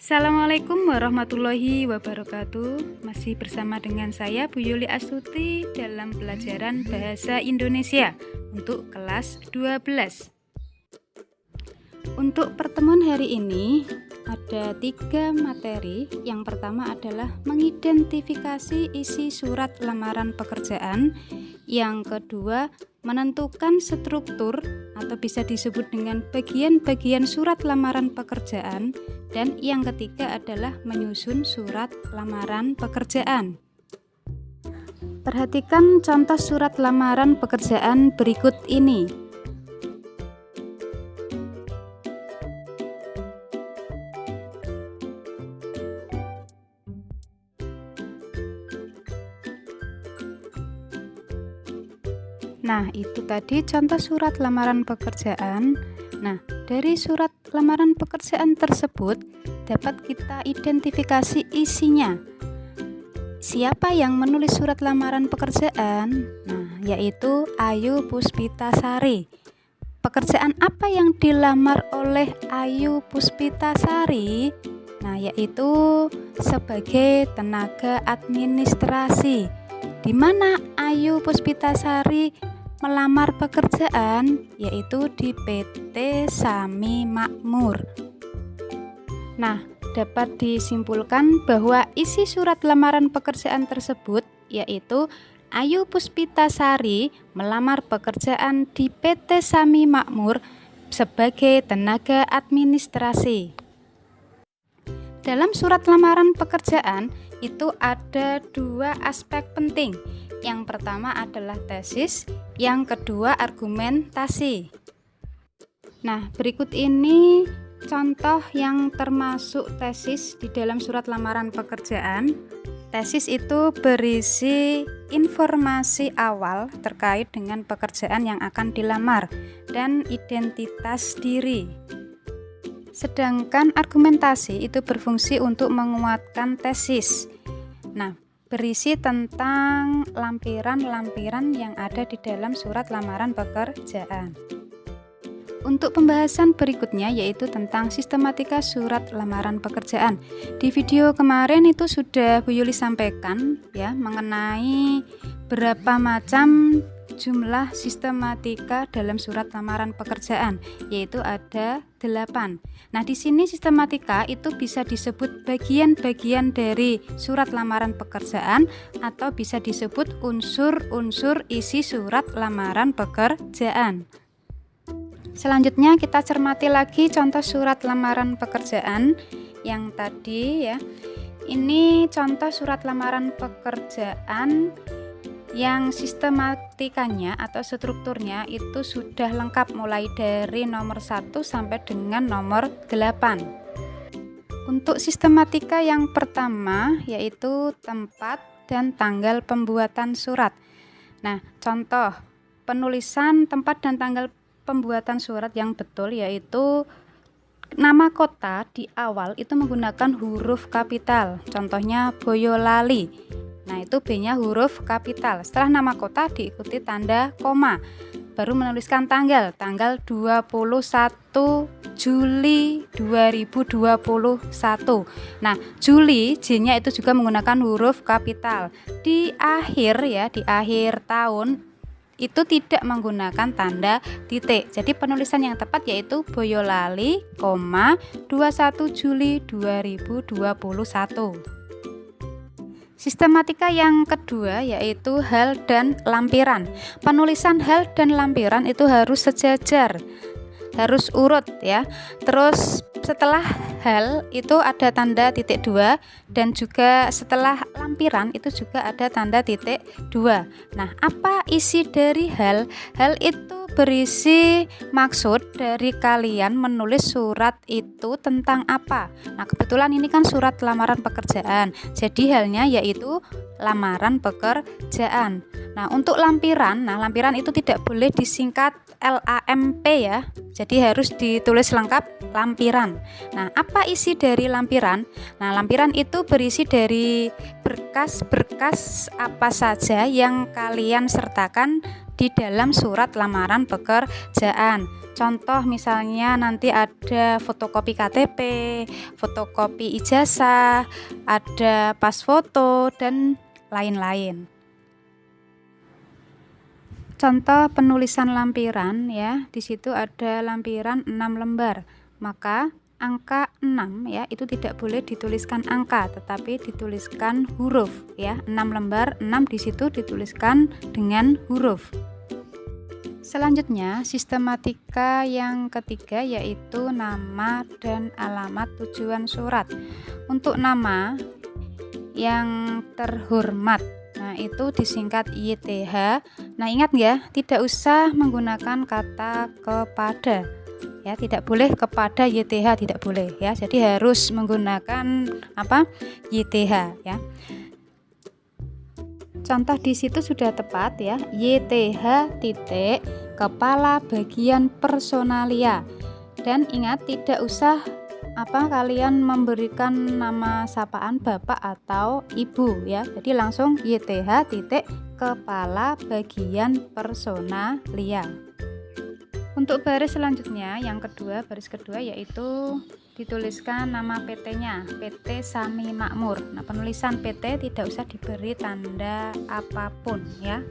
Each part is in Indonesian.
Assalamualaikum warahmatullahi wabarakatuh. Masih bersama dengan saya Bu Yuli Astuti dalam pelajaran Bahasa Indonesia untuk kelas 12. Untuk pertemuan hari ini ada 3 materi. Yang pertama adalah mengidentifikasi isi surat lamaran pekerjaan. Yang kedua, menentukan struktur atau bisa disebut dengan bagian-bagian surat lamaran pekerjaan. Dan yang ketiga adalah menyusun surat lamaran pekerjaan. Perhatikan contoh surat lamaran pekerjaan berikut ini. Nah, itu tadi contoh surat lamaran pekerjaan. Nah, dari surat lamaran pekerjaan tersebut dapat kita identifikasi isinya. Siapa yang menulis surat lamaran pekerjaan? Nah, yaitu Ayu Puspitasari. Pekerjaan apa yang dilamar oleh Ayu Puspitasari? Nah, yaitu sebagai tenaga administrasi. Di mana Ayu Puspitasari melamar pekerjaan, yaitu di PT Sami Makmur. Nah, dapat disimpulkan bahwa isi surat lamaran pekerjaan tersebut yaitu Ayu Puspitasari melamar pekerjaan di PT Sami Makmur sebagai tenaga administrasi. Dalam surat lamaran pekerjaan itu ada 2 aspek penting. Yang pertama adalah tesis, yang kedua argumentasi. Nah, berikut ini contoh yang termasuk tesis di dalam surat lamaran pekerjaan. Tesis itu berisi informasi awal terkait dengan pekerjaan yang akan dilamar dan identitas diri. Sedangkan argumentasi itu berfungsi untuk menguatkan tesis. Nah, berisi tentang lampiran-lampiran yang ada di dalam surat lamaran pekerjaan. Untuk pembahasan berikutnya yaitu tentang sistematika surat lamaran pekerjaan. Di video kemarin itu sudah Bu Yuli sampaikan ya mengenai berapa macam jumlah sistematika dalam surat lamaran pekerjaan, yaitu ada 8. Nah, di sini sistematika itu bisa disebut bagian-bagian dari surat lamaran pekerjaan atau bisa disebut unsur-unsur isi surat lamaran pekerjaan. Selanjutnya kita cermati lagi contoh surat lamaran pekerjaan yang tadi ya. Ini contoh surat lamaran pekerjaan yang sistematikanya atau strukturnya itu sudah lengkap mulai dari nomor 1 sampai dengan nomor 8. Untuk sistematika yang pertama yaitu tempat dan tanggal pembuatan surat. Nah, contoh penulisan tempat dan tanggal pembuatan surat yang betul yaitu nama kota di awal itu menggunakan huruf kapital. Contohnya Boyolali. Nah, itu B-nya huruf kapital. Setelah nama kota diikuti tanda koma. Baru menuliskan tanggal 21 Juli 2021. Nah, Juli J-nya itu juga menggunakan huruf kapital. Di akhir ya, di akhir tahun itu tidak menggunakan tanda titik. Jadi penulisan yang tepat yaitu Boyolali, 21 Juli 2021. Sistematika yang kedua yaitu hal dan lampiran. Penulisan hal dan lampiran itu harus sejajar, harus urut ya. Terus setelah hal itu ada tanda titik 2 dan juga setelah lampiran itu juga ada tanda titik 2. Nah, apa isi dari hal? Hal itu berisi maksud dari kalian menulis surat itu tentang apa. Nah, kebetulan ini kan surat lamaran pekerjaan. Jadi halnya yaitu lamaran pekerjaan. Nah, untuk lampiran, lampiran itu tidak boleh disingkat LAMP ya. Jadi harus ditulis lengkap lampiran. Nah, apa isi dari lampiran? Nah, lampiran itu berisi dari berkas-berkas apa saja yang kalian sertakan di dalam surat lamaran pekerjaan. Contoh misalnya nanti ada fotokopi KTP, fotokopi ijazah, ada pas foto dan lain-lain. Contoh penulisan lampiran ya, di situ ada lampiran 6 lembar. Maka angka 6 ya, itu tidak boleh dituliskan angka, tetapi dituliskan huruf ya. 6 lembar, 6 di situ dituliskan dengan huruf. Selanjutnya, sistematika yang ketiga yaitu nama dan alamat tujuan surat. Untuk nama yang terhormat, nah itu disingkat YTH. Nah ingat ya, tidak usah menggunakan kata kepada ya, tidak boleh kepada YTH, tidak boleh ya. Jadi harus menggunakan apa? YTH ya. Contoh di situ sudah tepat ya, YTH titik kepala bagian personalia. Dan ingat, tidak usah kalian memberikan nama sapaan bapak atau ibu ya. Jadi langsung YTH titik kepala bagian personalia. Untuk baris selanjutnya yang kedua, baris kedua yaitu dituliskan nama PT-nya, PT Sami Makmur. Nah, penulisan PT tidak usah diberi tanda apapun ya.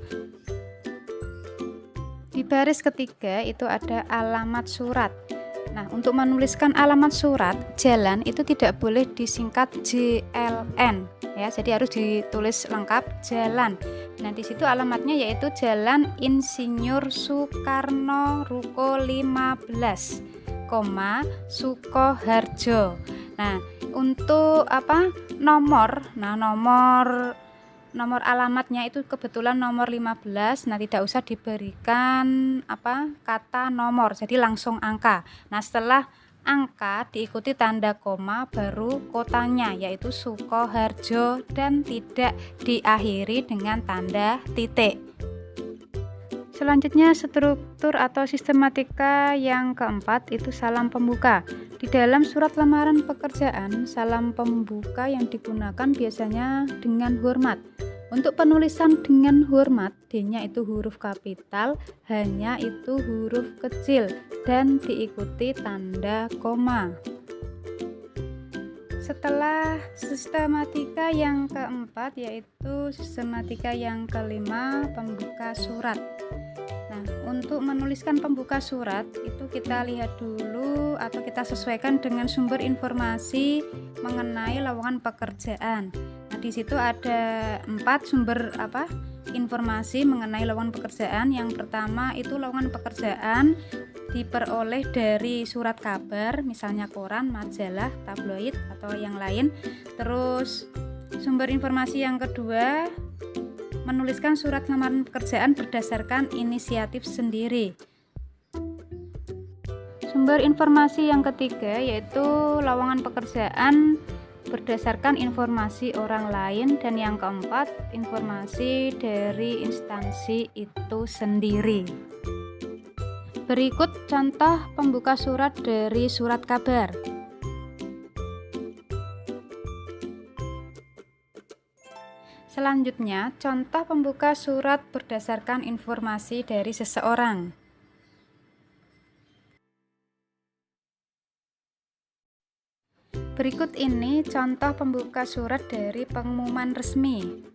Di baris ketiga itu ada alamat surat. Nah, untuk menuliskan alamat surat jalan itu tidak boleh disingkat JLN ya. Jadi harus ditulis lengkap jalan. Nah, di situ alamatnya yaitu Jalan Insinyur Soekarno Ruko 15, Sukoharjo. Nah, untuk nomor, nomor alamatnya itu kebetulan nomor 15. Nah, tidak usah diberikan kata nomor, jadi langsung angka. Nah, setelah angka diikuti tanda koma baru kotanya yaitu Sukoharjo dan tidak diakhiri dengan tanda titik. Selanjutnya struktur atau sistematika yang keempat itu salam pembuka. Di dalam surat lamaran pekerjaan, salam pembuka yang digunakan biasanya dengan hormat. Untuk penulisan dengan hormat, D-nya itu huruf kapital, H-nya itu huruf kecil dan diikuti tanda koma. Setelah sistematika yang keempat yaitu sistematika yang kelima, pembuka surat. Nah, untuk menuliskan pembuka surat itu kita lihat dulu atau kita sesuaikan dengan sumber informasi mengenai lowongan pekerjaan. Nah, di situ ada 4 sumber informasi mengenai lowongan pekerjaan. Yang pertama itu lowongan pekerjaan diperoleh dari surat kabar, misalnya koran, majalah, tabloid atau yang lain. Terus sumber informasi yang kedua, menuliskan surat lamaran pekerjaan berdasarkan inisiatif sendiri. Sumber informasi yang ketiga yaitu lowongan pekerjaan berdasarkan informasi orang lain, dan yang keempat informasi dari instansi itu sendiri. Berikut contoh pembuka surat dari surat kabar. Selanjutnya, contoh pembuka surat berdasarkan informasi dari seseorang. Berikut ini contoh pembuka surat dari pengumuman resmi.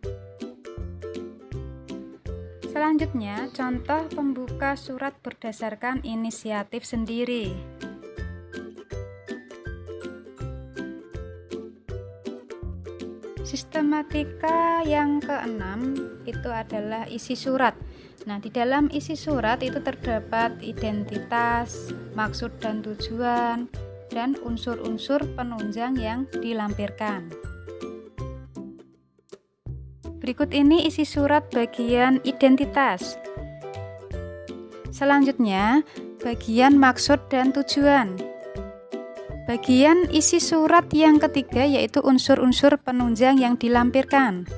Selanjutnya, contoh pembuka surat berdasarkan inisiatif sendiri. Sistematika yang keenam itu adalah isi surat. Nah, di dalam isi surat itu terdapat identitas, maksud dan tujuan, dan unsur-unsur penunjang yang dilampirkan. Berikut ini isi surat bagian identitas. Selanjutnya, bagian maksud dan tujuan. Bagian isi surat yang ketiga yaitu unsur-unsur penunjang yang dilampirkan.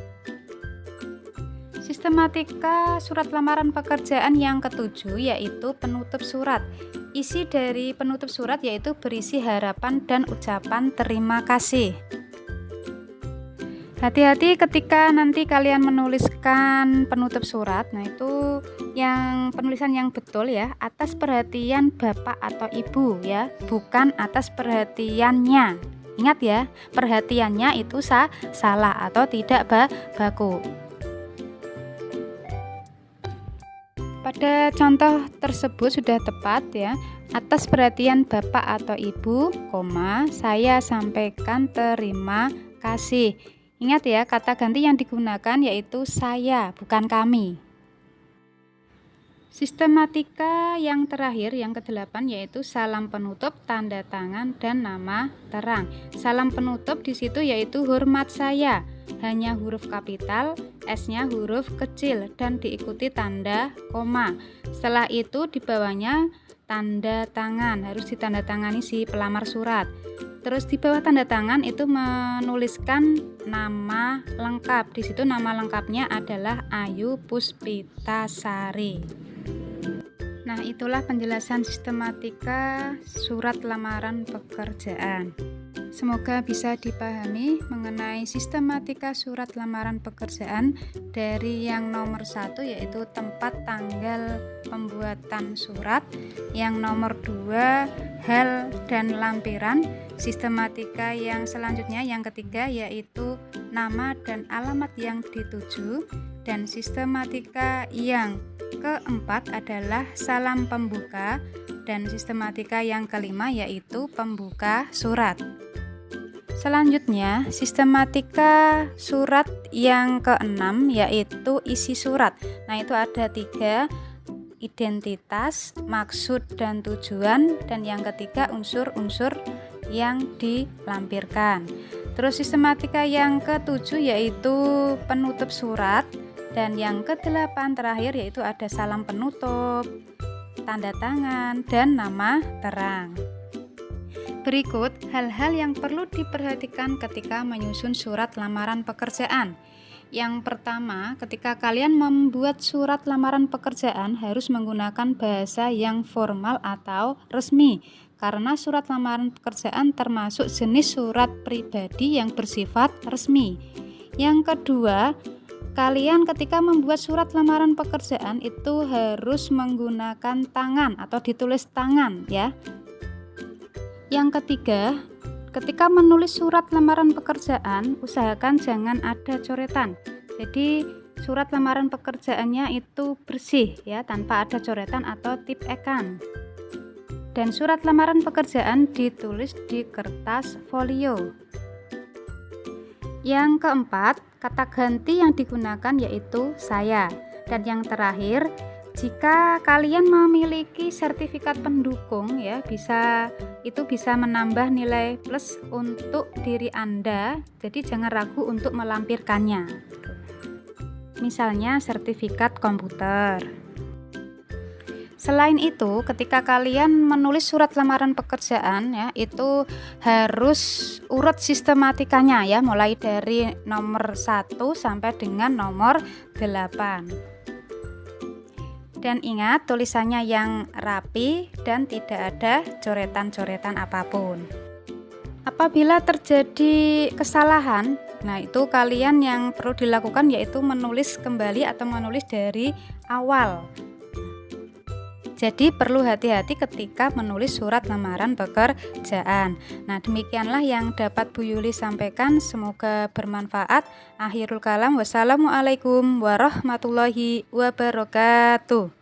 Sistematika surat lamaran pekerjaan yang ketujuh yaitu penutup surat. Isi dari penutup surat yaitu berisi harapan dan ucapan terima kasih. Hati-hati ketika nanti kalian menuliskan penutup surat. Nah, itu yang penulisan yang betul ya, atas perhatian Bapak atau Ibu ya, bukan atas perhatiannya. Ingat ya, perhatiannya itu salah atau tidak baku. Pada contoh tersebut sudah tepat ya. Atas perhatian Bapak atau Ibu, saya sampaikan terima kasih. Ingat ya, kata ganti yang digunakan yaitu saya, bukan kami. Sistematika yang terakhir, yang ke-8, yaitu salam penutup, tanda tangan, dan nama terang. Salam penutup di situ yaitu hormat saya, hanya huruf kapital, S-nya huruf kecil, dan diikuti tanda koma. Setelah itu di bawahnya tanda tangan, harus ditandatangani si pelamar surat. Terus di bawah tanda tangan itu menuliskan nama lengkap. Di situ nama lengkapnya adalah Ayu Puspitasari. Nah, itulah penjelasan sistematika surat lamaran pekerjaan. Semoga bisa dipahami mengenai sistematika surat lamaran pekerjaan dari yang nomor 1 yaitu tempat tanggal pembuatan surat, yang nomor 2 hal dan lampiran, sistematika yang selanjutnya yang ketiga yaitu nama dan alamat yang dituju, dan sistematika yang keempat adalah salam pembuka, dan sistematika yang kelima yaitu pembuka surat. Selanjutnya, sistematika surat yang keenam yaitu isi surat. Nah, itu ada 3, identitas, maksud dan tujuan, dan yang ketiga unsur-unsur yang dilampirkan. Terus sistematika yang ke-7 yaitu penutup surat, dan yang ke-8 terakhir yaitu ada salam penutup, tanda tangan, dan nama terang. Berikut hal-hal yang perlu diperhatikan ketika menyusun surat lamaran pekerjaan. Yang pertama, ketika kalian membuat surat lamaran pekerjaan harus menggunakan bahasa yang formal atau resmi, karena surat lamaran pekerjaan termasuk jenis surat pribadi yang bersifat resmi. Yang kedua, kalian ketika membuat surat lamaran pekerjaan itu harus menggunakan tangan atau ditulis tangan ya. Yang ketiga, ketika menulis surat lamaran pekerjaan usahakan jangan ada coretan. Jadi surat lamaran pekerjaannya itu bersih ya, tanpa ada coretan atau tipekan. Dan surat lamaran pekerjaan ditulis di kertas folio. Yang keempat, kata ganti yang digunakan yaitu saya. Dan yang terakhir, jika kalian memiliki sertifikat pendukung ya, bisa menambah nilai plus untuk diri Anda. Jadi jangan ragu untuk melampirkannya. Misalnya sertifikat komputer. Selain itu, ketika kalian menulis surat lamaran pekerjaan ya, itu harus urut sistematikanya ya, mulai dari nomor 1 sampai dengan nomor 8. Dan ingat tulisannya yang rapi dan tidak ada coretan-coretan apapun. Apabila terjadi kesalahan, nah itu kalian yang perlu dilakukan yaitu menulis kembali atau menulis dari awal. Jadi perlu hati-hati ketika menulis surat lamaran pekerjaan. Nah, demikianlah yang dapat Bu Yuli sampaikan. Semoga bermanfaat. Akhirul kalam, wassalamualaikum warahmatullahi wabarakatuh.